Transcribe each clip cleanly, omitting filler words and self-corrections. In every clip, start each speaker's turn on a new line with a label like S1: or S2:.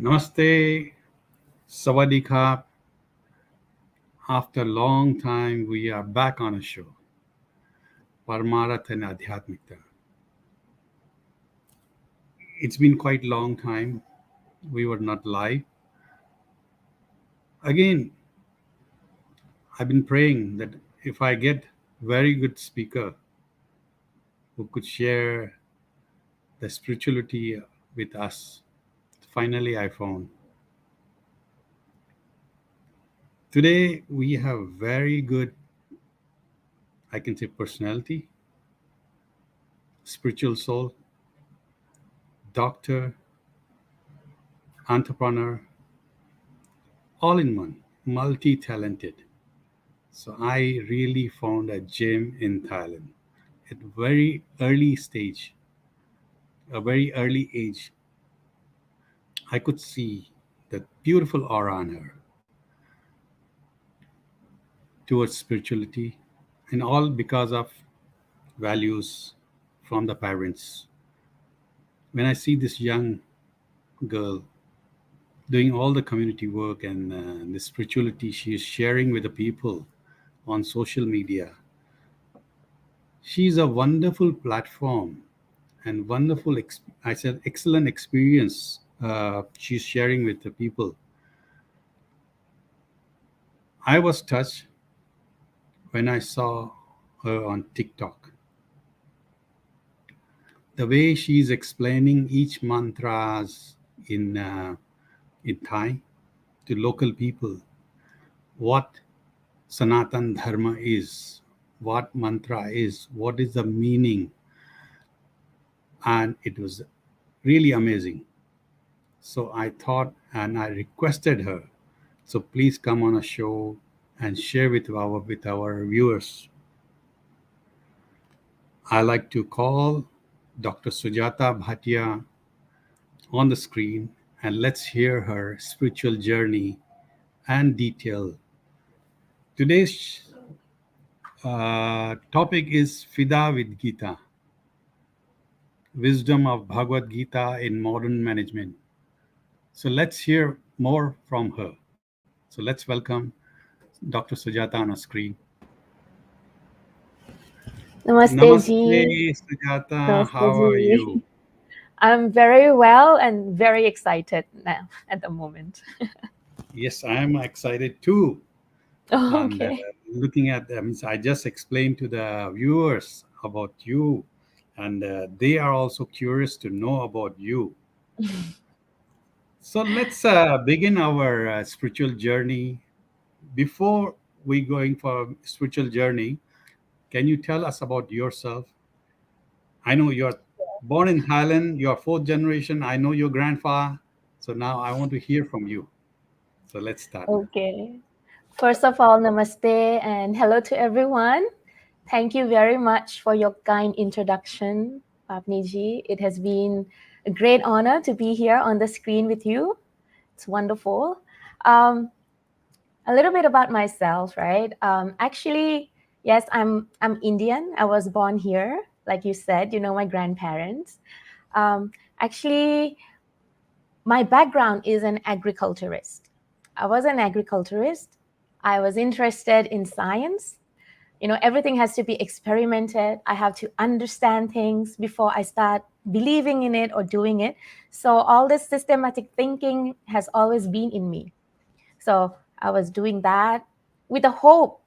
S1: Namaste, Sawadee. After a long time, we are back on a show, Paramarat and Adhyatmikta. It's been quite a long time. We were not live. Again, I've been praying that if I get very good speaker who could share the spirituality with us, finally I found. Today we have very good, I can say, personality, spiritual soul, doctor, entrepreneur, all in one, multi-talented. So I really found a gem in Thailand at very early stage, a very early age. I could see that beautiful aura on her towards spirituality, and all because of values from the parents. When I see this young girl doing all the community work and the spirituality she is sharing with the people on social media, she's a wonderful platform and wonderful, I said, excellent experience she's sharing with the people. I was touched when I saw her on TikTok. The way she's explaining each mantras in Thai to local people, what Sanatan Dharma is, what mantra is, what is the meaning, and it was really amazing. So I thought and I requested her, so please come on a show and share with our viewers. I like to call Dr. Sujata Bhatia on the screen, and let's hear her spiritual journey and detail. Today's topic is FIDA with Gita, wisdom of Bhagavad Gita in modern management. So let's hear more from her. So let's welcome Dr. Sujata on a screen.
S2: Namaste ji.
S1: Namaste, Sujata.
S2: Namaste
S1: How are
S2: ji.
S1: you?
S2: I'm very well and very excited now at the moment.
S1: Yes, I am excited too.
S2: Oh,
S1: And
S2: okay.
S1: looking at them, I just explained to the viewers about you, and they are also curious to know about you. So let's begin our spiritual journey. Before we going for spiritual journey, can you tell us about yourself? I know you're born in Thailand, you're fourth generation. I know your grandfather. So now I want to hear from you. So let's start now.
S2: Okay. First of all, namaste and hello to everyone. Thank you very much for your kind introduction, Papni ji. It has been a great honor to be here on the screen with you. It's wonderful. Um, a little bit about myself, right? Actually, yes, I'm Indian. I was born here, like you said. You know my grandparents. Actually, my background is an agriculturist. I was an agriculturist. I was interested in science. You know, everything has to be experimented. I have to understand things before I start believing in it or doing it. So all this systematic thinking has always been in me. So I was doing that with a hope.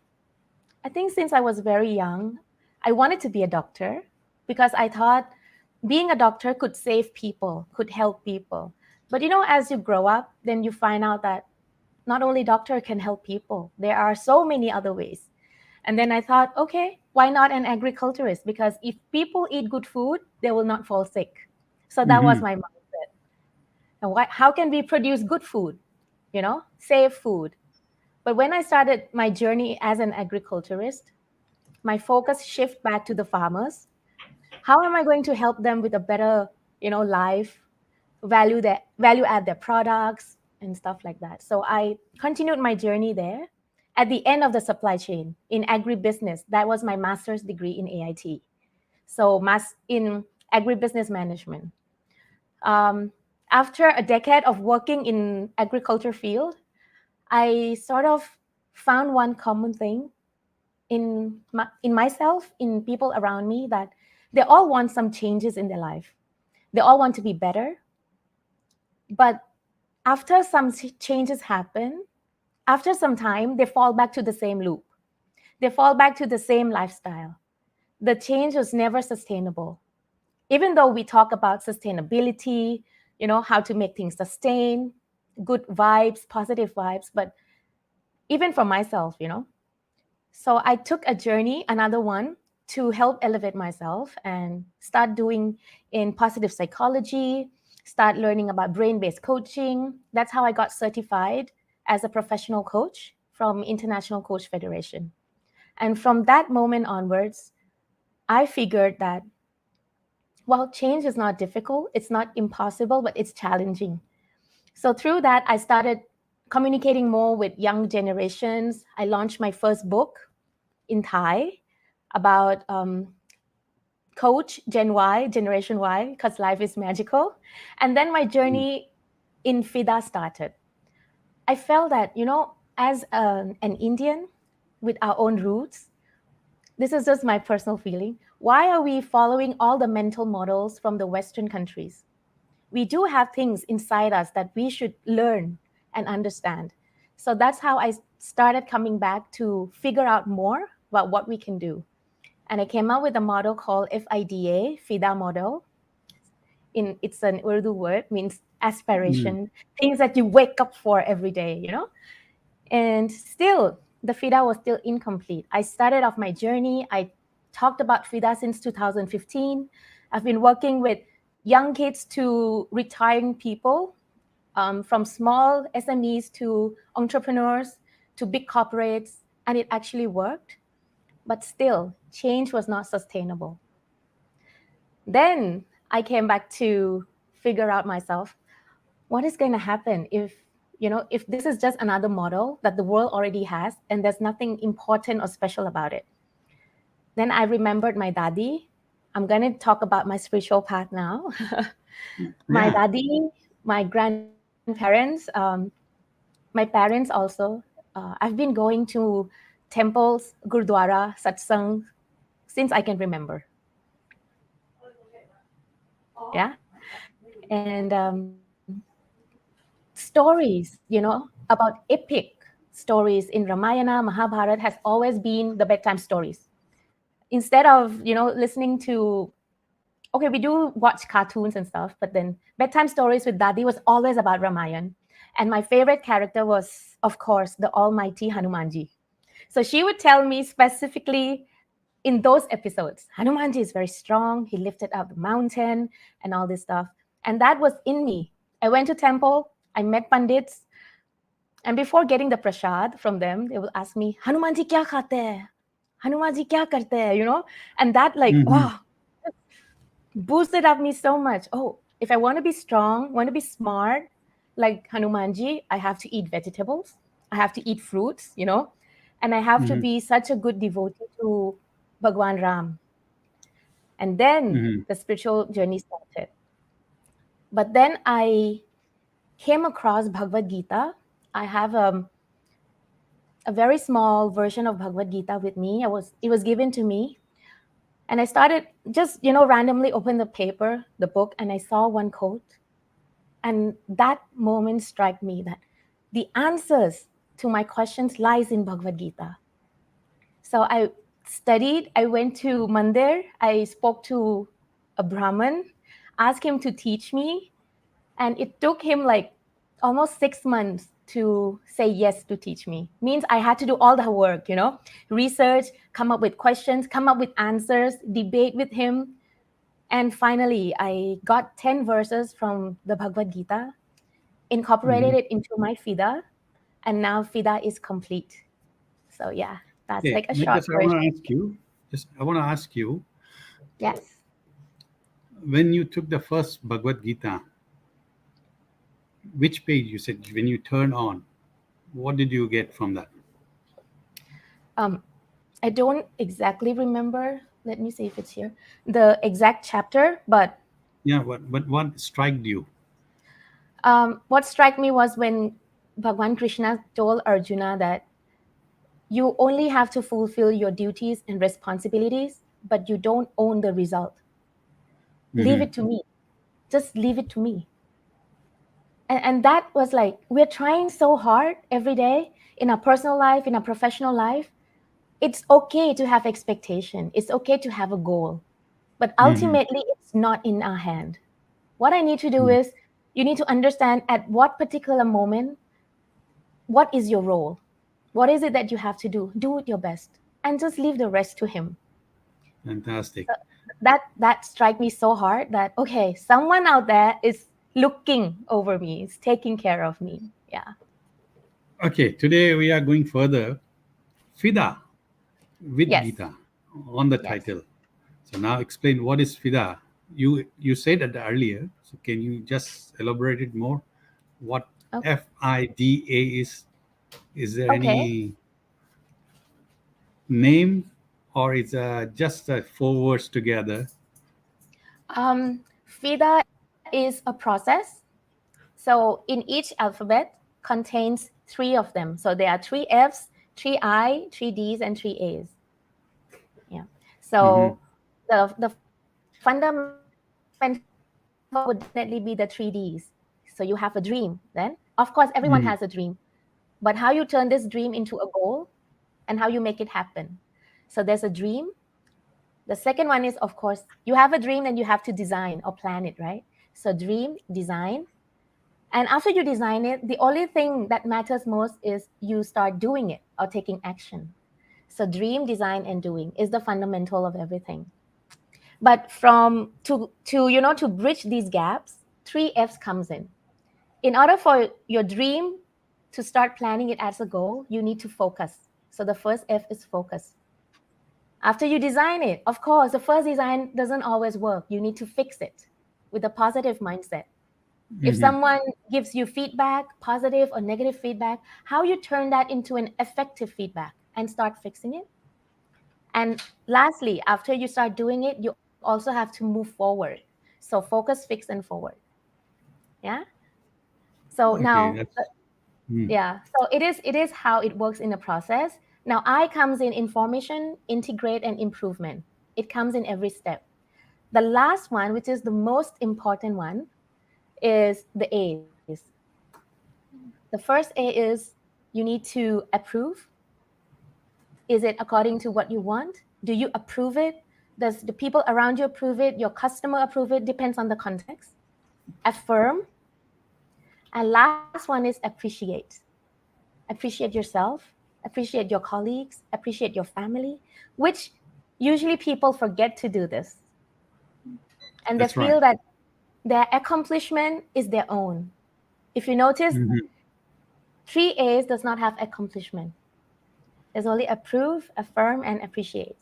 S2: I think since I was very young, I wanted to be a doctor because I thought being a doctor could save people, could help people. But you know, as you grow up, then you find out that not only doctor can help people, there are so many other ways. And then I thought, okay, why not an agriculturist? Because if people eat good food, they will not fall sick. So that was
S1: Mhm.
S2: my mindset. And how can we produce good food? You know, save food. But when I started my journey as an agriculturist, my focus shift back to the farmers. How am I going to help them with a better, life, value add their products and stuff like that? So I continued my journey there. At the end of the supply chain in agribusiness, that was my master's degree in AIT. So mass in agribusiness management. Um, After a decade of working in agriculture field, I sort of found one common thing in myself, in people around me, that they all want some changes in their life. They all want to be better, but after some changes happen, after some time, they fall back to the same loop. They fall back to the same lifestyle. The change was never sustainable. Even though we talk about sustainability, how to make things sustain, good vibes, positive vibes, but even for myself, So I took a journey, another one, to help elevate myself and start doing in positive psychology, start learning about brain-based coaching. That's how I got certified as a professional coach from International Coach Federation. And from that moment onwards, I figured that, well, change is not difficult, it's not impossible, but it's challenging. So through that, I started communicating more with young generations. I launched my first book in Thai about coach Gen Y, Generation Y, because life is magical. And then my
S1: Mm.
S2: journey in FIDA started. I felt that, as an Indian with our own roots, this is just my personal feeling. Why are we following all the mental models from the Western countries? We do have things inside us that we should learn and understand. So that's how I started coming back to figure out more about what we can do. And I came up with a model called FIDA, FIDA model. It's an Urdu word, means
S1: Mm.
S2: aspiration, things that you wake up for every day, And still, the FIDA was still incomplete. I started off my journey. I talked about FIDA since 2015. I've been working with young kids to retiring people, from small SMEs to entrepreneurs to big corporates, and it actually worked. But still, change was not sustainable. Then I came back to figure out myself, what is going to happen if this is just another model that the world already has and there's nothing important or special about it. Then I remembered my daddy. I'm going to talk about my spiritual path now. My
S1: Yeah.
S2: daddy, my grandparents, my parents also. I've been going to temples, gurdwara, satsang since I can remember. Yeah. And stories, about epic stories in Ramayana, Mahabharata has always been the bedtime stories. Instead of, listening to, okay, we do watch cartoons and stuff, but then bedtime stories with Dadi was always about Ramayana. And my favorite character was, of course, the almighty Hanumanji. So she would tell me specifically in those episodes, Hanumanji is very strong. He lifted up the mountain and all this stuff. And that was in me. I went to temple. I met pandits. And before getting the prasad from them, they will ask me, Hanumanji kya khate hai? Hanumanji kya karte hai? And that
S1: Hmm.
S2: wow, boosted up me so much. Oh, if I want to be strong, want to be smart, like Hanumanji, I have to eat vegetables. I have to eat fruits, and I have to
S1: Hmm.
S2: be such a good devotee to Bhagwan Ram. And then
S1: Hmm.
S2: the spiritual journey started. But then I came across Bhagavad Gita. I have a very small version of Bhagavad Gita with me. It was given to me, and I started just randomly open the paper, the book, and I saw one quote, and that moment struck me that the answers to my questions lies in Bhagavad Gita. So I studied. I went to Mandir. I spoke to a Brahmin, asked him to teach me, and it took him like almost 6 months to say yes to teach me. Means I had to do all the work, research, come up with questions, come up with answers, debate with him. And finally, I got 10 verses from the Bhagavad Gita, incorporated
S1: Hmm.
S2: it into my FIDA, and now FIDA is complete. So yeah, that's
S1: Okay.
S2: like a
S1: But
S2: short
S1: just I want
S2: version.
S1: to ask you. Just I want to ask you,
S2: Yes.
S1: when you took the first Bhagavad Gita, which page you said when you turn on? What did you get from that?
S2: Um, I don't exactly remember. Let me see if it's here. The exact chapter, but
S1: Yeah. What? But what struck you?
S2: What struck me was when Bhagwan Krishna told Arjuna that you only have to fulfill your duties and responsibilities, but you don't own the result. Leave
S1: Mm-hmm.
S2: it to me. Just leave it to me. And that was like, we're trying so hard every day in our personal life, in our professional life. It's okay to have expectation. It's okay to have a goal. But
S1: Mm-hmm.
S2: ultimately, it's not in our hand. What I need to do is, you need to understand at what particular moment, what is your role? What is it that you have to do? Do it your best and just leave the rest to him.
S1: Fantastic.
S2: So that strike me so hard that okay, someone out there is looking over me, is taking care of me. Yeah.
S1: Okay, today we are going further. FIDA with
S2: Yes.
S1: Gita on the
S2: Yes.
S1: title. So now explain what is FIDA. You said it earlier. So can you just elaborate it more? What
S2: Okay.
S1: FIDA is? Is there
S2: Okay.
S1: any name, or it's just four words together?
S2: FIDA is a process. So in each alphabet contains three of them. So there are three F's, three I, three D's, and three A's. Yeah.
S1: Mm-hmm.
S2: So the fundamental of it would definitely be the three D's. So you have a dream. Then, of course, everyone has a dream.
S1: Mm-hmm.
S2: But how you turn this dream into a goal and how you make it happen. So there's a dream. The second one is, of course, you have a dream, then you have to design or plan it, right? So dream, design. And after you design it, the only thing that matters most is you start doing it or taking action. So dream, design, and doing is the fundamental of everything. But from to to bridge these gaps, three F's comes in. In order for your dream to start planning it as a goal, you need to focus. So the first F is focus. After you design it, of course, the first design doesn't always work. You need to fix it with a positive mindset. If
S1: Mm-hmm.
S2: someone gives you feedback, positive or negative feedback, how you turn that into an effective feedback and start fixing it. And lastly, after you start doing it, you also have to move forward. So focus, fix, and forward. Yeah. So
S1: Okay,
S2: now,
S1: that's. Mm.
S2: yeah. So it is how it works in the process. Now I comes in information, integrate, and improvement. It comes in every step. The last one, which is the most important one, is the A's. The first A is you need to approve. Is it according to what you want? Do you approve it? Does the people around you approve it? Your customer approve it? Depends on the context. Affirm. And last one is appreciate. Appreciate yourself, appreciate your colleagues, appreciate your family, which usually people forget to do this. And they
S1: That's right.
S2: feel that their accomplishment is their own. If you notice,
S1: Mm-hmm.
S2: three A's does not have accomplishment. There's only approve, affirm, and appreciate.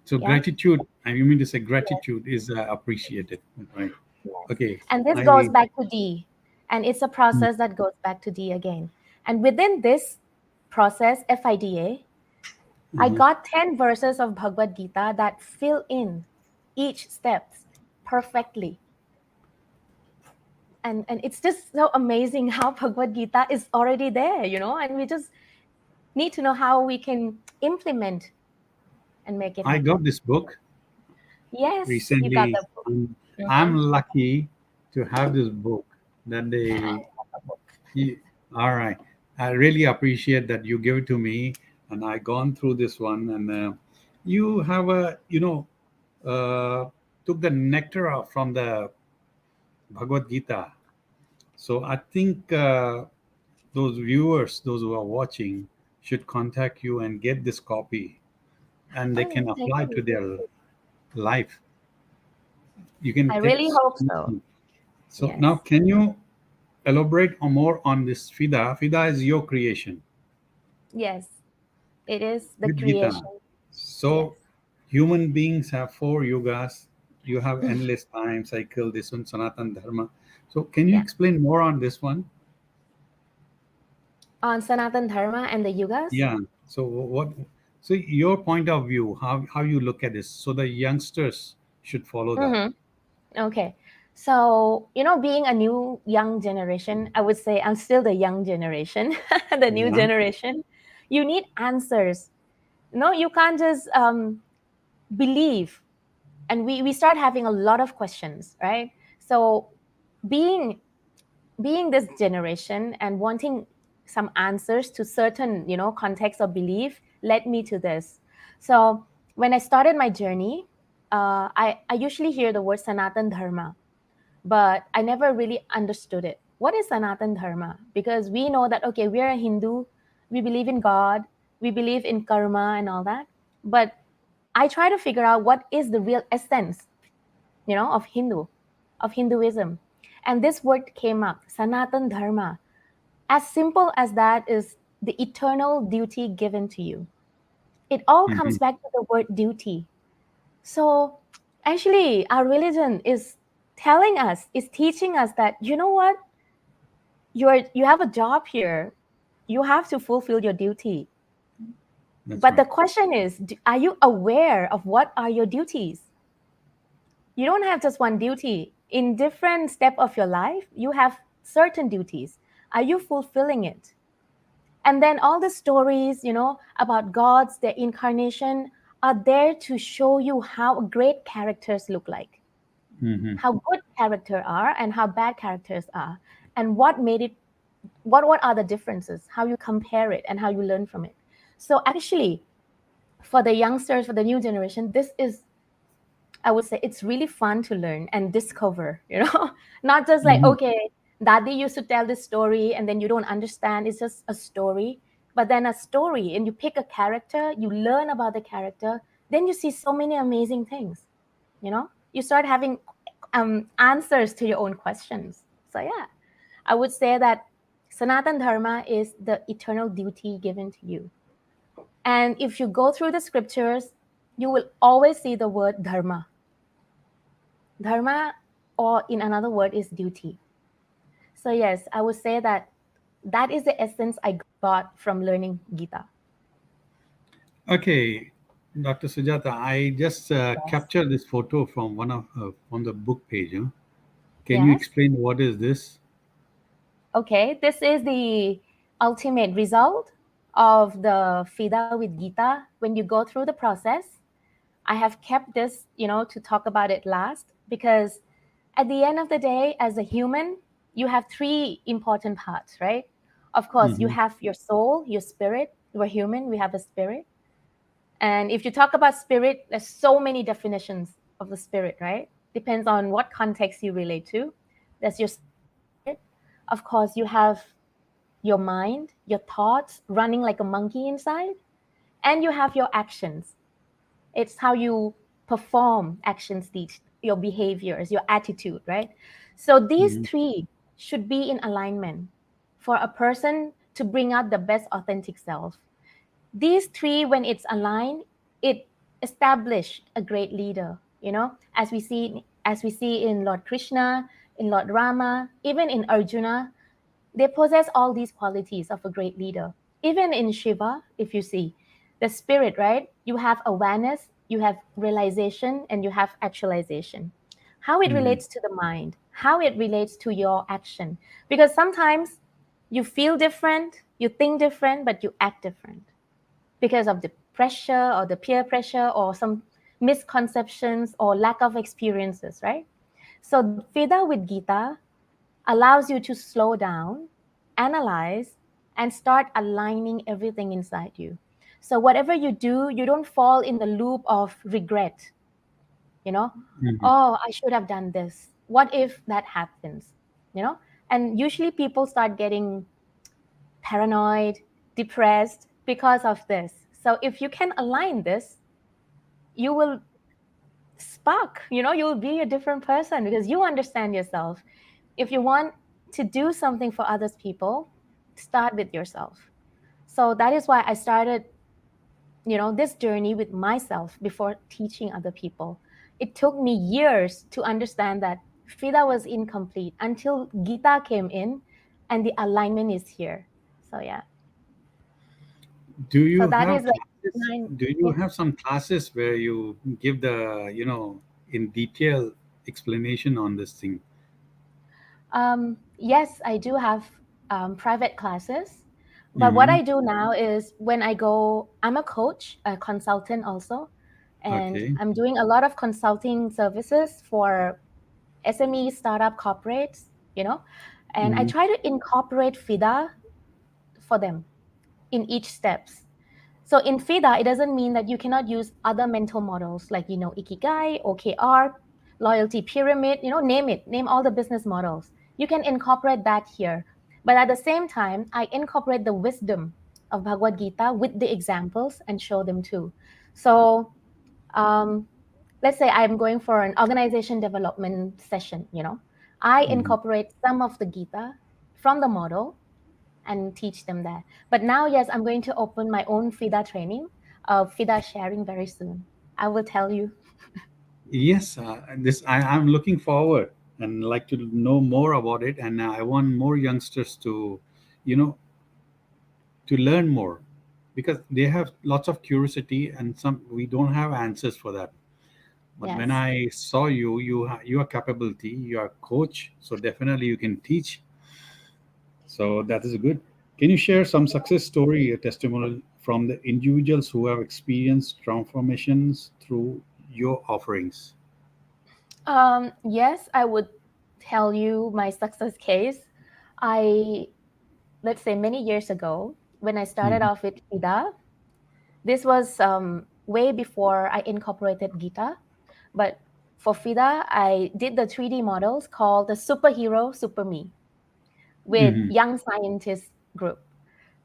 S1: So
S2: Yeah.
S1: gratitude. I mean to say
S2: Yes.
S1: gratitude is appreciated, right?
S2: Yes.
S1: Okay.
S2: And this goes
S1: I.
S2: back to D. And it's a process that goes back to D again. And within this process, FIDA, I
S1: Uh-huh.
S2: got 10 verses of Bhagavad Gita that fill in each step perfectly. And it's just so amazing how Bhagavad Gita is already there, and we just need to know how we can implement and make it
S1: I got
S2: happen.
S1: this book
S2: Yes, you got
S1: recently.
S2: the book.
S1: I'm
S2: Mhm.
S1: lucky to have this book that
S2: I
S1: they.
S2: have the book.
S1: All right. I really appreciate that you give it to me, and I gone through this one, and you have took the nectar from the Bhagavad Gita. So I think those viewers, those who are watching, should contact you and get this copy, and they
S2: Oh,
S1: can
S2: thank
S1: apply to
S2: you.
S1: their life. You can
S2: I
S1: take.
S2: really hope so.
S1: So now,
S2: Yes.
S1: can you elaborate on more on this FIDA? FIDA is your creation
S2: Yes, it is the
S1: with Gita.
S2: creation. Yes.
S1: So human beings have four yugas. You have endless time cycle. This one, Sanatan Dharma. So can you
S2: Yeah.
S1: explain more on this one?
S2: On Sanatan Dharma and the Yugas.
S1: Yeah. So what? So your point of view, how you look at this, so the youngsters should follow that.
S2: Mm-hmm. Okay. So, being a new young generation, I would say I'm still the young generation, the new
S1: Yeah.
S2: generation. You need answers. No, you can't just believe. And we start having a lot of questions, right? So, being being this generation and wanting some answers to certain context or belief led me to this. So when I started my journey, I usually hear the word Sanatan Dharma, but I never really understood it. What is Sanatan Dharma? Because we know that, okay, we're a Hindu, we believe in God, we believe in karma and all that, but I try to figure out what is the real essence, of of Hinduism. And this word came up, Sanatan Dharma. As simple as that is the eternal duty given to you. It all
S1: Hmm.
S2: comes back to the word duty. So actually, our religion is telling us, is teaching us that, you know what, you have a job here. You have to fulfill your duty.
S1: That's
S2: But the
S1: right.
S2: question is, are you aware of what are your duties? You don't have just one duty. In different step of your life, you have certain duties. Are you fulfilling it? And then all the stories, about gods, their incarnation, are there to show you how great characters look like,
S1: Hmm.
S2: how good character are and how bad characters are, and what made it, what are the differences, how you compare it and how you learn from it. So actually, for the youngsters, for the new generation, this is, I would say, it's really fun to learn and discover, not just like,
S1: Hmm.
S2: okay, daddy used to tell this story and then you don't understand. It's just a story. But then a story, and you pick a character, you learn about the character, then you see so many amazing things, You start having answers to your own questions. So, yeah, I would say that Sanatan Dharma is the eternal duty given to you. And if you go through the scriptures, you will always see the word dharma. Dharma, or in another word, is duty. So, yes, I would say that that is the essence I got from learning Gita.
S1: Okay, Dr. Sujata, I just
S2: Yes.
S1: captured this photo from one of from the book page. Huh? Can you
S2: Yes.
S1: explain what is this?
S2: Okay. This is the ultimate result of the FIDA with Gita. When you go through the process, I have kept this, to talk about it last, because at the end of the day, as a human, you have three important parts, right? Of course, you
S1: Hmm.
S2: have your soul, your spirit. We're human, we have a spirit. And if you talk about spirit, there's so many definitions of the spirit, right? Depends on what context you relate to. There's your spirit. Of course, you have your mind, your thoughts running like a monkey inside, and you have your actions. It's how you perform actions, these your behaviors, your attitude, right? So these
S1: Hmm.
S2: three should be in alignment for a person to bring out the best authentic self. These three, when it's aligned, it established a great leader, as we see in Lord Krishna, in Lord Rama, even in Arjuna. They possess all these qualities of a great leader. Even in Shiva, if you see the spirit, right? You have awareness, you have realization, and you have actualization. How it
S1: Hmm.
S2: relates to the mind, how it relates to your action. Because sometimes you feel different, you think different, but you act different because of the pressure or the peer pressure or some misconceptions or lack of experiences, right? So, FIDA with Gita allows you to slow down, analyze, and start aligning everything inside you. So, whatever you do, you don't fall in the loop of regret, you know,
S1: Hmm.
S2: oh, I should have done this. What if that happens? You know, and usually people start getting paranoid, depressed because of this. So, if you can align this, you will spark, you'll be a different person because you understand yourself. If you want to do something for others people, start with yourself. So that is why I started, this journey with myself before teaching other people. It took me years to understand that FIDA was incomplete until Gita came in and the alignment is here. So yeah.
S1: Do
S2: So
S1: you
S2: that
S1: have
S2: is like
S1: classes?
S2: nine.
S1: Do you
S2: Yeah.
S1: have some classes where you give the in detail explanation on this thing?
S2: Yes, I do have private classes. But what
S1: Mm-hmm.
S2: I do now is when I go, I'm a coach, a consultant also, and
S1: Okay.
S2: I'm doing a lot of consulting services for SME startup corporates, and I
S1: Mm-hmm.
S2: try to incorporate FIDA for them in each steps. So in FIDA, it doesn't mean that you cannot use other mental models like, Ikigai, OKR, loyalty pyramid, name it, name all the business models. You can incorporate that here. But at the same time, I incorporate the wisdom of Bhagavad Gita with the examples and show them too. So um, let's say I'm going for an organization development session, I
S1: Mm-hmm.
S2: incorporate some of the Gita from the model and teach them that. But now, yes, I'm going to open my own FIDA training, FIDA sharing very soon. I will tell you.
S1: Yes, I'm looking forward and like to know more about it, and I want more youngsters to, you know, to learn more, because they have lots of curiosity and some we don't have answers for that. But when
S2: Yes.
S1: I saw you, you are capability, you are a coach, so definitely you can teach. So that is good. Can you share some success story, a testimonial from the individuals who have experienced transformations through your offerings?
S2: Yes, I would tell you my success case. I, let's say many years ago, when I started
S1: Hmm.
S2: off with FIDA, this was way before I incorporated Gita. But for FIDA, I did the 3D models called the Superhero Super Me with
S1: Hmm.
S2: young scientist group.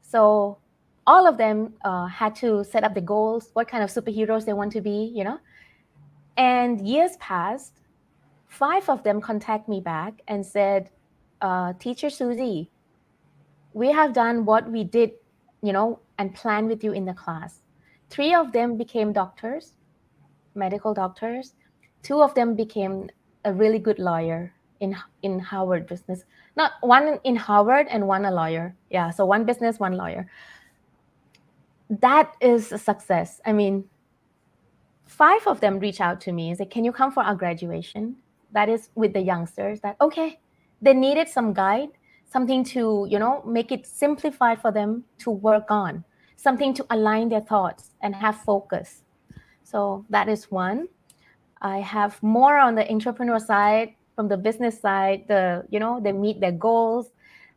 S2: So all of them had to set up the goals, what kind of superheroes they want to be. And years passed. 5 of them contact me back and said, Teacher Susie, we have done what we did, and planned with you in the class. 3 of them became doctors, medical doctors. 2 of them became a really good lawyer in Harvard business. Not one in Harvard and one a lawyer. Yeah, so one business, one lawyer. That is a success. I mean, 5 of them reach out to me and say, "Can you come for our graduation?" That is with the youngsters. That okay, they needed some guide, something to make it simplified for them to work on, something to align their thoughts and have focus. So that is one. I have more on the entrepreneur side, from the business side. They meet their goals,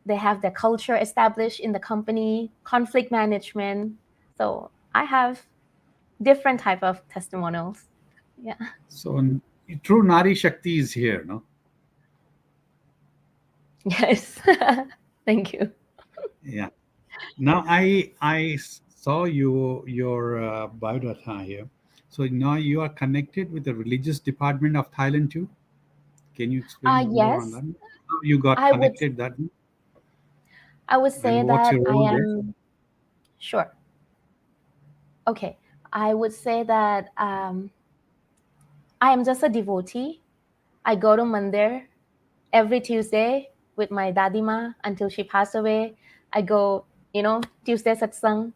S2: they have their culture established in the company, conflict management. So I have different type of testimonials. Yeah.
S1: So true Nari Shakti is here, no?
S2: Yes. Thank you.
S1: Yeah. Now I saw your biodata here. So now you are connected with the religious department of Thailand too. Can you explain more on
S2: Yes,
S1: that? How you got
S2: I would
S1: connected that,
S2: I would
S1: and
S2: say
S1: what's
S2: that
S1: your
S2: I
S1: role there?
S2: am sure. Okay. I would say that I am just a devotee. I go to mandir every Tuesday with my dadima until she passed away. I go, Tuesday satsang.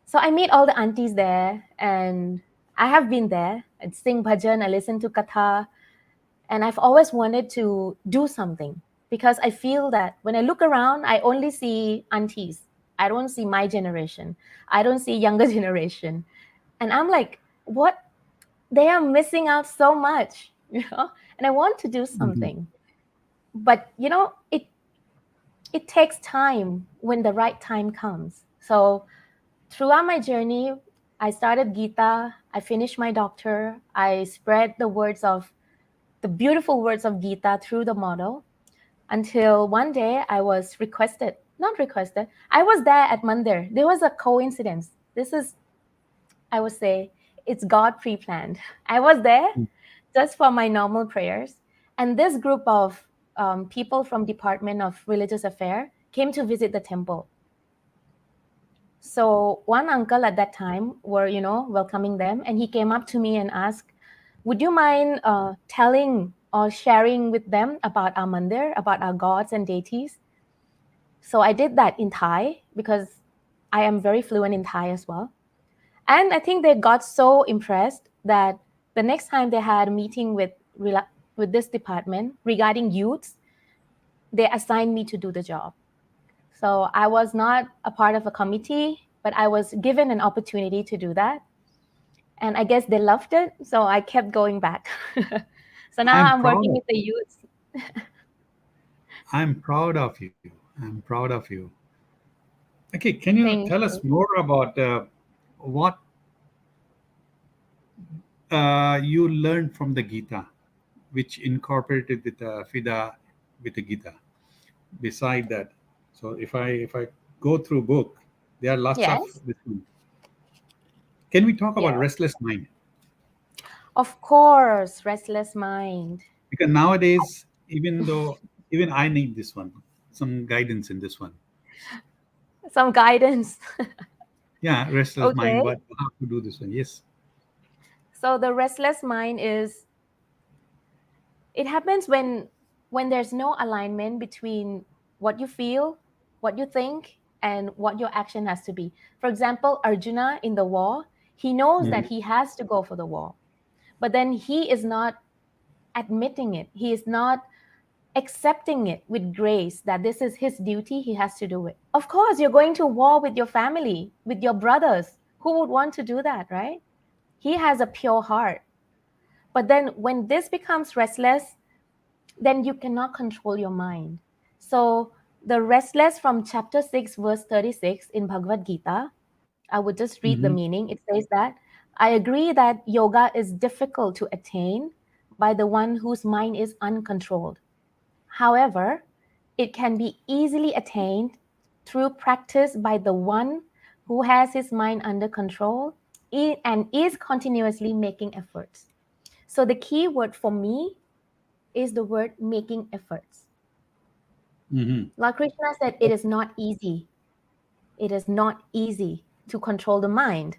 S2: So I meet all the aunties there, and I have been there. I sing bhajan, I listen to katha, and I've always wanted to do something because I feel that when I look around, I only see aunties. I don't see my generation. I don't see younger generation. And I'm like, what? They are missing out so much, And I want to do
S1: Mhm.
S2: something. But it takes time when the right time comes. So throughout my journey, I started Gita, I finished my doctor, I spread the beautiful words of Gita through the model until one day I was requested, not requested, I was there at Mandir. There was a coincidence. This is, I would say, it's God pre planned. I was there just for my normal prayers. And this group of people from Department of Religious Affairs came to visit the temple. So one uncle at that time were, welcoming them, and he came up to me and asked, "Would you mind telling or sharing with them about our mandir, about our gods and deities?" So I did that in Thai because I am very fluent in Thai as well. And I think they got so impressed that the next time they had a meeting with this department regarding youths, they assigned me to do the job. So I was not a part of a committee, but I was given an opportunity to do that. And I guess they loved it, so I kept going back. So now
S1: I'm
S2: I'm
S1: proud
S2: working
S1: of
S2: with the youth.
S1: I'm proud of you. I'm proud of you. Okay, can you
S2: Thank
S1: tell us
S2: you.
S1: more about what you learned from the Gita, which incorporated with the FIDA with the Gita? Beside that, so if I go through book, there are lots of
S2: Yes.
S1: this one. Can we talk about
S2: Yeah.
S1: restless mind?
S2: Of course, restless mind.
S1: Because nowadays, even though even I need this one, some guidance in this one.
S2: Some guidance.
S1: Yeah, restless mind.
S2: Okay.
S1: What how to do this one? Yes.
S2: So the restless mind is, it happens when there's no alignment between what you feel, what you think, and what your action has to be. For example, Arjuna in the war, he knows that
S1: Mhm.
S2: he has to go for the war, but then he is not admitting it. He is not accepting it with grace that this is his duty, he has to do it. Of course, you're going to war with your family, with your brothers. Who would want to do that, right? He has a pure heart. But then when this becomes restless, then you cannot control your mind. So the restless from chapter 6, verse 36 in Bhagavad Gita, I would just read the
S1: Mhm.
S2: meaning. It says that I agree that yoga is difficult to attain by the one whose mind is uncontrolled. However, it can be easily attained through practice by the one who has his mind under control and is continuously making efforts. So the key word for me is the word making efforts.
S1: Mhm.
S2: Lord Krishna said it is not easy. It is not easy to control the mind.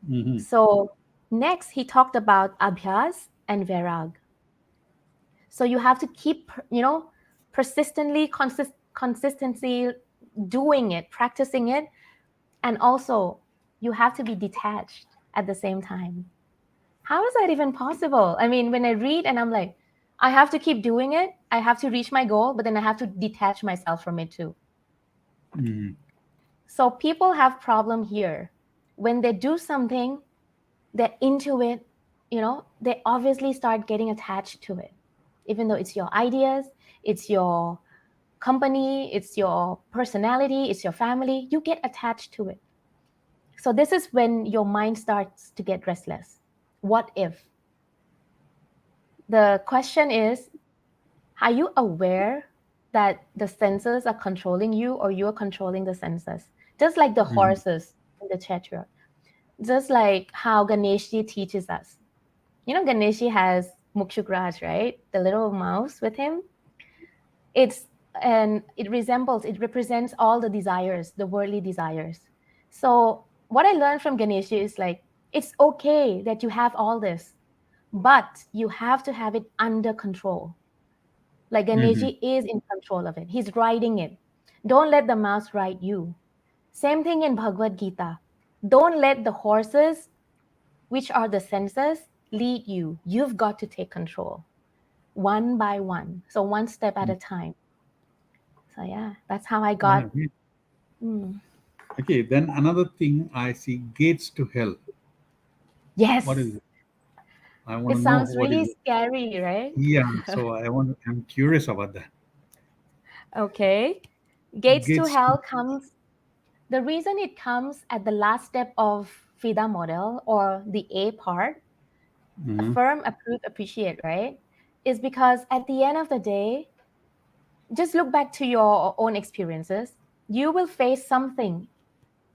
S1: Mhm.
S2: So next he talked about abhyas and vairag. So you have to keep, persistently, consistency doing it, practicing it. And also you have to be detached at the same time. How is that even possible? I mean, when I read and I'm like, I have to keep doing it. I have to reach my goal, but then I have to detach myself from it too.
S1: Mhm.
S2: So people have problem here. When they do something, they're into it, they obviously start getting attached to it. Even though it's your ideas, it's your company, it's your personality, it's your family, you get attached to it. So this is when your mind starts to get restless. What if? The question is, are you aware that the senses are controlling you or you're controlling the senses? Just like the
S1: Mhm.
S2: horses in the chariot. Just like how Ganeshi teaches us. Ganeshi has Mukshukraj, right? The little mouse with him. It's and it represents all the desires, the worldly desires. So what I learned from Ganeshi is like, it's okay that you have all this, but you have to have it under control. Like
S1: Mhm.
S2: Ganeshi is in control of it. He's riding it. Don't let the mouse ride you. Same thing in Bhagavad Gita. Don't let the horses, which are the senses, lead you. You've got to take control one by one. So one step at a time. So yeah, that's how I
S1: Yeah,
S2: got.
S1: yeah.
S2: Mm,
S1: Okay, then another thing I see, gates to hell. What is
S2: yes,
S1: it? I want
S2: it
S1: to know
S2: sounds
S1: what is
S2: really
S1: it.
S2: scary, right?
S1: Yeah, so I'm curious about that.
S2: Okay. Gates to
S1: Gates to
S2: hell comes. The reason it comes at the last step of FIDA model or the A part,
S1: Mhm.
S2: affirm, approve, appreciate, right? Is because at the end of the day, just look back to your own experiences. You will face something.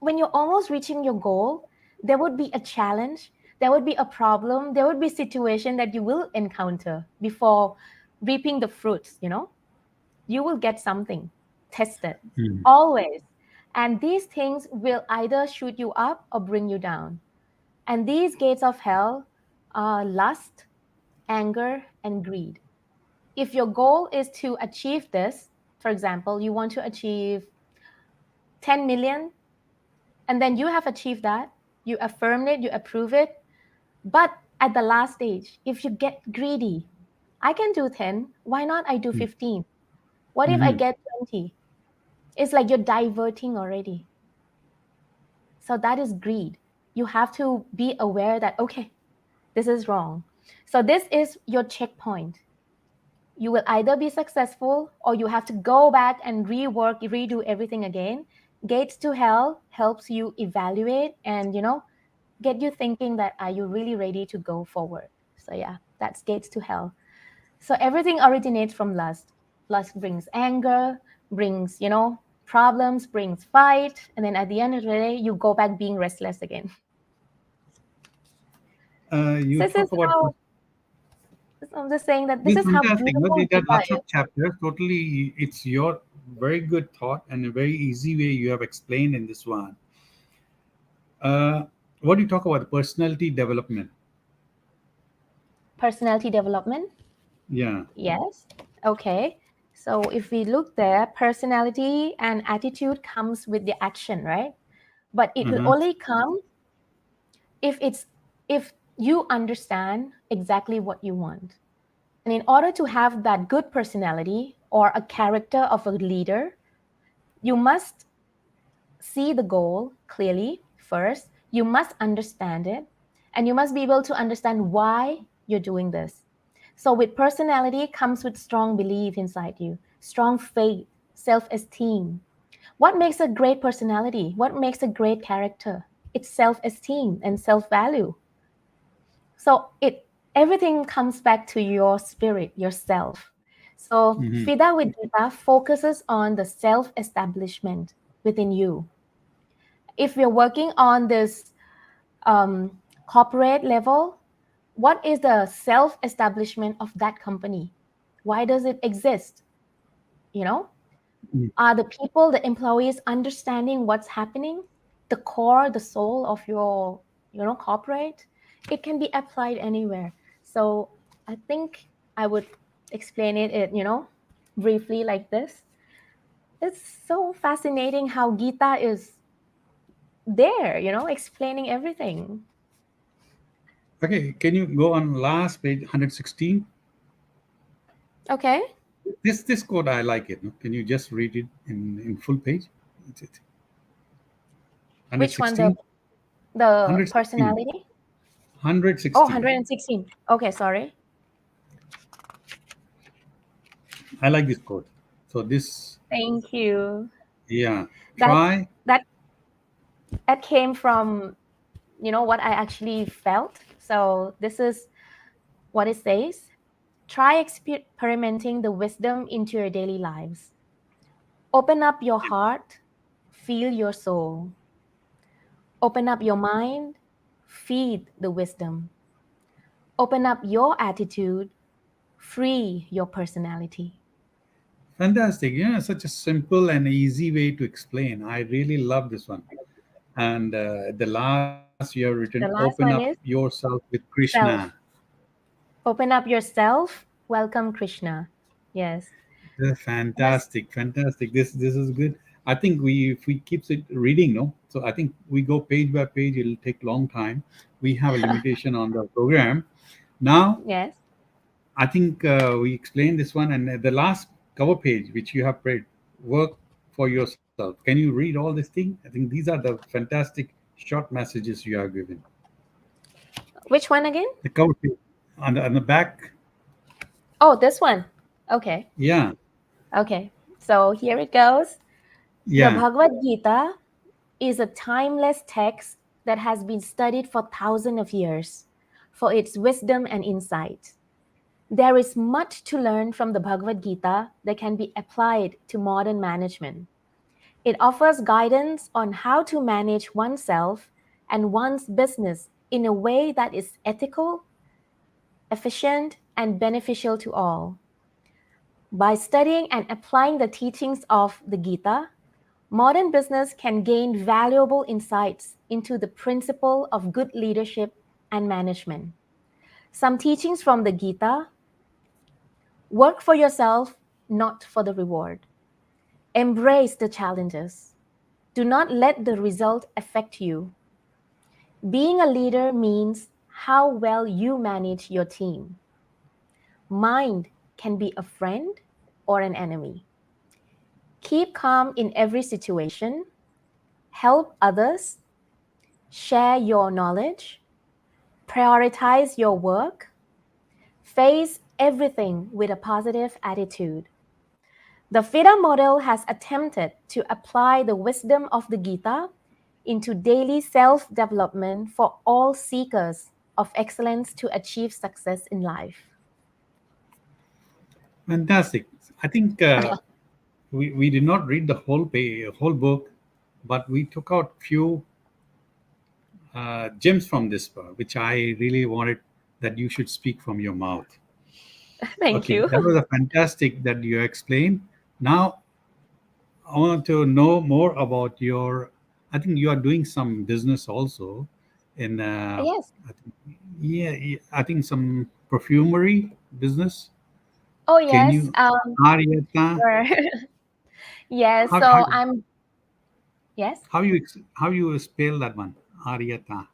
S2: When you're almost reaching your goal, there would be a challenge, there would be a problem, there would be a situation that you will encounter before reaping the fruits, You will get something tested.
S1: Mhm.
S2: Always. And these things will either shoot you up or bring you down. And these gates of hell are lust, anger, and greed. If your goal is to achieve this, for example, you want to achieve 10 million, and then you have achieved that, you affirm it, you approve it. But at the last stage, if you get greedy, I can do 10, why not I do 15? What if I
S1: Hmm.
S2: get 20? It's like you're diverting already. So that is greed. You have to be aware that, okay, this is wrong. So this is your checkpoint. You will either be successful or you have to go back and rework, redo everything again. Gates to hell helps you evaluate and, get you thinking that are you really ready to go forward. So yeah, that's gates to hell. So everything originates from lust. Lust brings anger, brings, problems, brings fight, and then at the end of the day, you go back being restless again.
S1: You
S2: So this is
S1: talk about
S2: how I'm just saying that this
S1: this
S2: is how
S1: fantastic. No,
S2: beautiful
S1: there are
S2: Gita
S1: lots of
S2: is.
S1: chapters. Totally, it's your very good thought and a very easy way you have explained in this one. Uh, what do you talk about? Personality development.
S2: Personality development.
S1: Yeah.
S2: Yes. Okay. So if we look there, personality and attitude comes with the action, right? But it will
S1: Uh-huh.
S2: only come if you understand exactly what you want. And in order to have that good personality or a character of a leader, you must see the goal clearly first. You must understand it, and you must be able to understand why you're doing this. So, with personality comes with strong belief inside you, strong faith, self esteem. What makes a great personality? What makes a great character? It's self esteem and self value. So, everything comes back to your spirit, yourself. So,
S1: Hmm.
S2: FIDA with Gita focuses on the self establishment within you. If we're working on this corporate level, what is the self establishment of that company? Why does it exist? You know, are the people, the employees understanding what's happening? The core, the soul of your, corporate, it can be applied anywhere. So I think I would explain it, briefly like this. It's so fascinating how Gita is there, explaining everything.
S1: Okay. Can you go on last page 116?
S2: Okay.
S1: This quote I like it. No? Can you just read it in full page? It's
S2: Which one?
S1: 116.
S2: The
S1: 116.
S2: personality? Oh,
S1: 116.
S2: 116. Okay, sorry.
S1: I like this quote. So this,
S2: Thank you.
S1: yeah.
S2: That
S1: Try.
S2: that that came from, what I actually felt. So this is what it says. Try experimenting the wisdom into your daily lives. Open up your heart, feel your soul. Open up your mind, feed the wisdom. Open up your attitude, free your personality.
S1: Fantastic. Yeah, such a simple and easy way to explain. I really love this one. And the last you have written,
S2: The
S1: open up
S2: last one is
S1: yourself with Krishna.
S2: self. Open up yourself, welcome Krishna. Yes. Yes.
S1: Fantastic, fantastic. This is good. I think we if we keep it reading, no. So I think we go page by page. It'll take long time. We have a limitation on the program. Now
S2: Yes.
S1: I think we explained this one, and the last cover page which you have read, work for yourself. Can you read all this thing? I think these are the fantastic short messages you have given.
S2: Which one again?
S1: The cover page on the back,
S2: Oh, this one. Okay.
S1: yeah,
S2: Okay. So here it goes. The
S1: yeah.
S2: Bhagavad Gita is a timeless text that has been studied for thousands of years for its wisdom and insight. There is much to learn from the Bhagavad Gita that can be applied to modern management. It offers guidance on how to manage oneself and one's business in a way that is ethical, efficient, and beneficial to all. By studying and applying the teachings of the Gita, modern business can gain valuable insights into the principle of good leadership and management. Some teachings from the Gita: work for yourself, not for the reward. Embrace the challenges. Do not let the result affect you. Being a leader means how well you manage your team. Mind can be a friend or an enemy. keep calm in every situation, help others, share your knowledge, prioritize your work, face everything with a positive attitude. The FIDA model has attempted to apply the wisdom of the Gita into daily self development for all seekers of excellence to achieve success in life.
S1: Fantastic. I think we did not read the whole book, but we took out few gems from this book, which I really wanted that you should speak from your mouth.
S2: Thank
S1: Okay,
S2: you.
S1: that was a fantastic that you explained. Now I want to know more about your. I think you are doing some business also, in
S2: Yes.
S1: I think, yeah, I think some perfumery business.
S2: Oh,
S1: Can
S2: yes.
S1: you Ariata?
S2: Sure. Yes.
S1: How how
S2: So I'm, yes.
S1: how you spell that one? Ariata.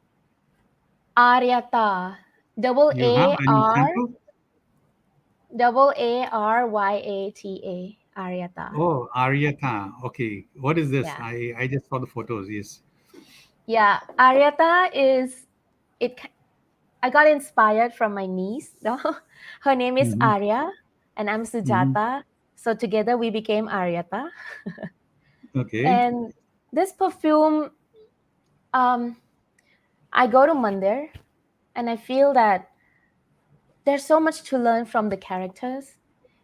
S2: Aryata. Double
S1: You have
S2: A
S1: any
S2: R
S1: sample?
S2: Aryata. Aryata.
S1: Oh, Ariata. Okay, what is this?
S2: Yeah.
S1: I just saw the photos. Yes.
S2: Yeah. Aryata is it. I got inspired from my niece. No? Her name is
S1: Hmm.
S2: Arya, and I'm
S1: Hmm.
S2: Sujata. So together we became Aryata.
S1: Okay.
S2: And this perfume, um, I go to Mandir, and I feel that there's so much to learn from the characters.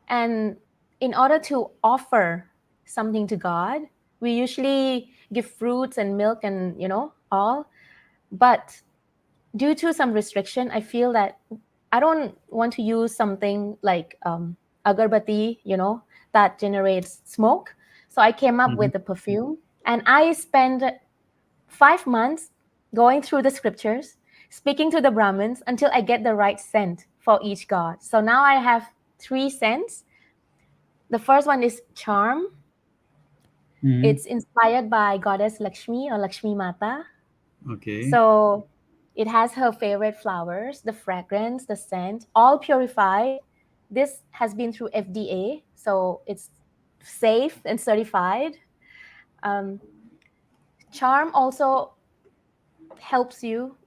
S2: And in order to offer something to God, we usually give fruits and milk and all. But due to some restriction, I feel that I don't want to use something like agarbatti, that generates smoke. So I came up
S1: Hmm.
S2: with the perfume, and I spent 5 months going through the scriptures, speaking to the Brahmins until I get the right scent for each god. So now I have three scents. The first one is charm.
S1: Hmm.
S2: It's inspired by goddess Lakshmi or Lakshmi Mata.
S1: Okay.
S2: So it has her favorite flowers, the fragrance, the scent, all purified. This has been through FDA, so it's safe and certified. Um, charm also helps you.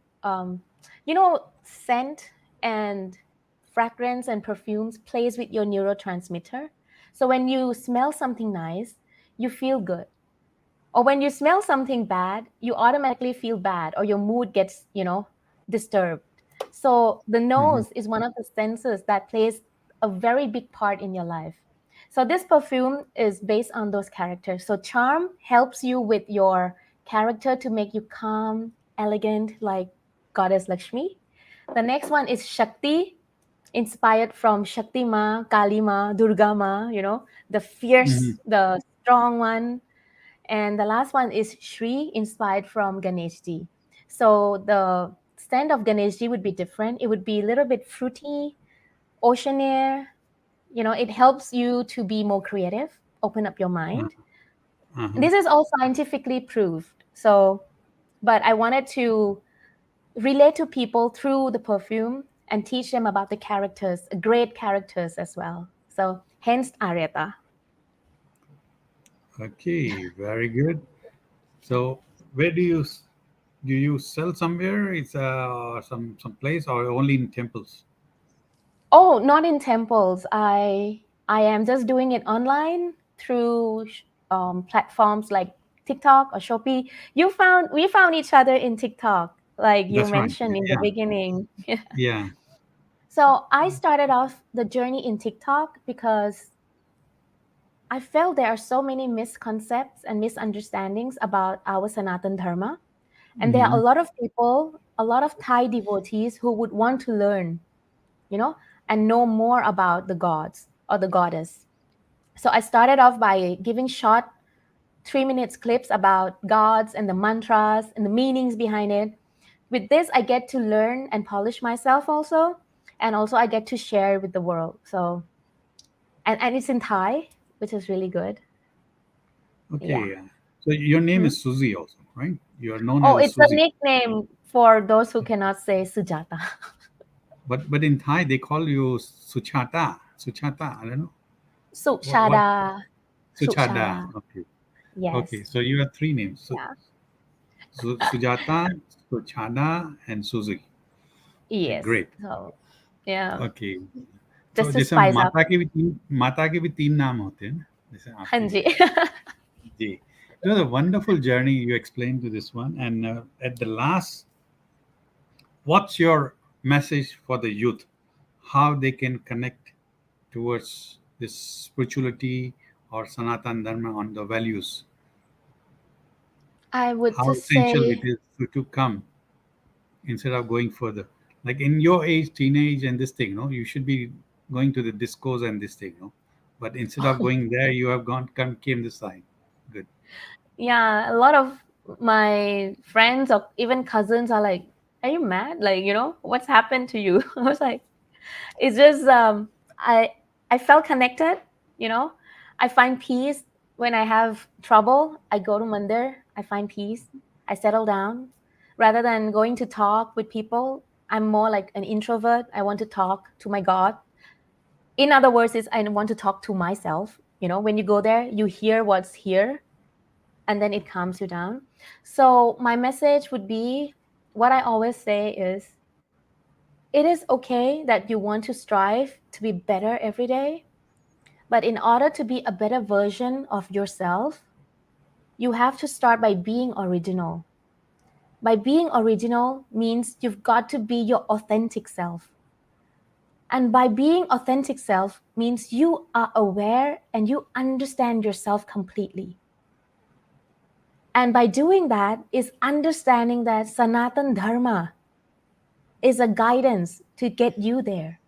S2: Scent and fragrance and perfumes plays with your neurotransmitter. So when you smell something nice, you feel good. Or when you smell something bad, you automatically feel bad or your mood gets, disturbed. So the
S1: Hmm.
S2: nose is one of the senses that plays a very big part in your life. So this perfume is based on those characters. So charm helps you with your character to make you calm, elegant, like goddess Lakshmi. The next one is Shakti, inspired from Shakti Ma, Kali Ma, Durga Ma, the
S1: Hmm.
S2: fierce, the strong one. And the last one is Shri, inspired from Ganeshji. So the stand of Ganeshji would be different. It would be a little bit fruity, ocean air. It helps you to be more creative, open up your mind.
S1: Uh-huh.
S2: This is all scientifically proved. So, but I wanted to relate to people through the perfume and teach them about the characters, great characters as well. So, hence Arieta.
S1: Okay. Very good. So, where do you sell somewhere? It's some place or only in temples?
S2: Oh, not in temples. I am just doing it online through platforms like TikTok or Shopee. We found each other in TikTok, like you
S1: That's right.
S2: mentioned in the
S1: Yeah.
S2: beginning.
S1: Yeah.
S2: So I started off the journey in TikTok because I felt there are so many misconceptions and misunderstandings about our Sanatan Dharma. And there are a
S1: Hmm.
S2: lot of people, a lot of Thai devotees who would want to learn, you know, and know more about the gods or the goddess. So I started off by giving short 3 minutes clips about gods and the mantras and the meanings behind it. With this, I get to learn and polish myself also. And also I get to share with the world. So, and it's in Thai, which is really good. Yeah.
S1: Okay. So your name
S2: Hmm?
S1: is Suzy also, right? You are known
S2: Oh,
S1: as
S2: it's a
S1: Suzy.
S2: nickname for those who cannot say Sujata.
S1: But in Thai they call you Suchata. Suchata. I don't know. What
S2: Suchada.
S1: Suchada.
S2: Suchada.
S1: Okay. Okay.
S2: Yes.
S1: So you have three names.
S2: Yeah.
S1: Sujata, Suchada, and Suzuki. Okay,
S2: Yes.
S1: great.
S2: So yeah,
S1: Okay. तो
S2: just to
S1: जैसे
S2: spice up.
S1: माता के भी तीन नाम होते हैं ना, जैसे आपके
S2: Hanji.
S1: भी है जी. It was a wonderful journey you explained to this one, and at the last, what's your message for the youth? How they can connect towards this spirituality or Sanatan Dharma on the values?
S2: I would
S1: How
S2: just
S1: essential it
S2: say,
S1: is to come instead of going further. Like in your age, teenage, and this thing, no, you should be going to the discos and this thing, no. But instead of going there, you have came this side. Good.
S2: yeah, a lot of my friends or even cousins are like, "Are you mad? Like, what's happened to you?" I was like, "It's just I I felt connected. You know, I find peace when I have trouble. I go to mandir. I find peace. I settle down, rather than going to talk with people. I'm more like an introvert. I want to talk to my God. In other words, is I want to talk to myself. When you go there, you hear what's here, and then it calms you down. So my message would be, what I always say is, it is okay that you want to strive to be better every day, but in order to be a better version of yourself, you have to start by being original. By being original means you've got to be your authentic self. And by being authentic self means you are aware and you understand yourself completely. And by doing that is understanding that Sanatan Dharma is a guidance to get you there.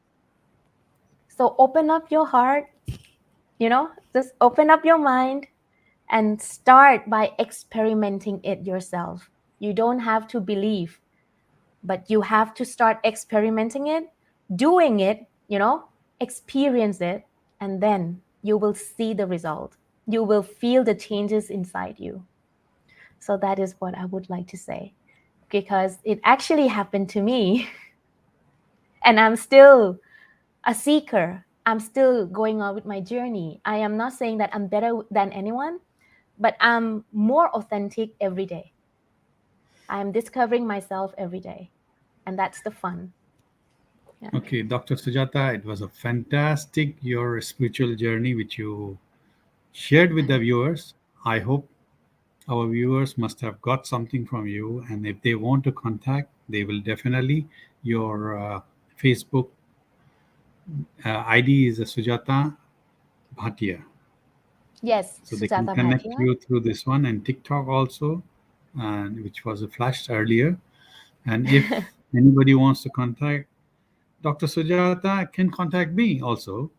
S2: So open up your heart, just open up your mind and start by experimenting it yourself. You don't have to believe, but you have to start experimenting it, doing it, experience it, and then you will see the result. You will feel the changes inside you. So that is what I would like to say, because it actually happened to me. And I'm still a seeker. I'm still going on with my journey. I am not saying that I'm better than anyone, but I'm more authentic every day. I'm discovering myself every day. And that's the fun. Yeah.
S1: Okay, Dr. Sujata, it was a fantastic your spiritual journey which you shared with the viewers. I hope our viewers must have got something from you, and if they want to contact, they will definitely. Your Facebook ID is Sujata Bhatia,
S2: Yes,
S1: so they can
S2: Sujata
S1: connect
S2: Bhatia.
S1: you through this one and TikTok also, and which was flashed earlier. And if anybody wants to contact Dr. Sujata, can contact me also.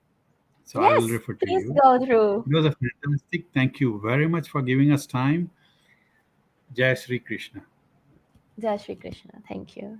S1: So I will
S2: Yes,
S1: refer to
S2: please
S1: you.
S2: go through.
S1: It was a fantastic. Thank you very much for giving us time. Jai Sri Krishna.
S2: Jai Shri Krishna. Thank you.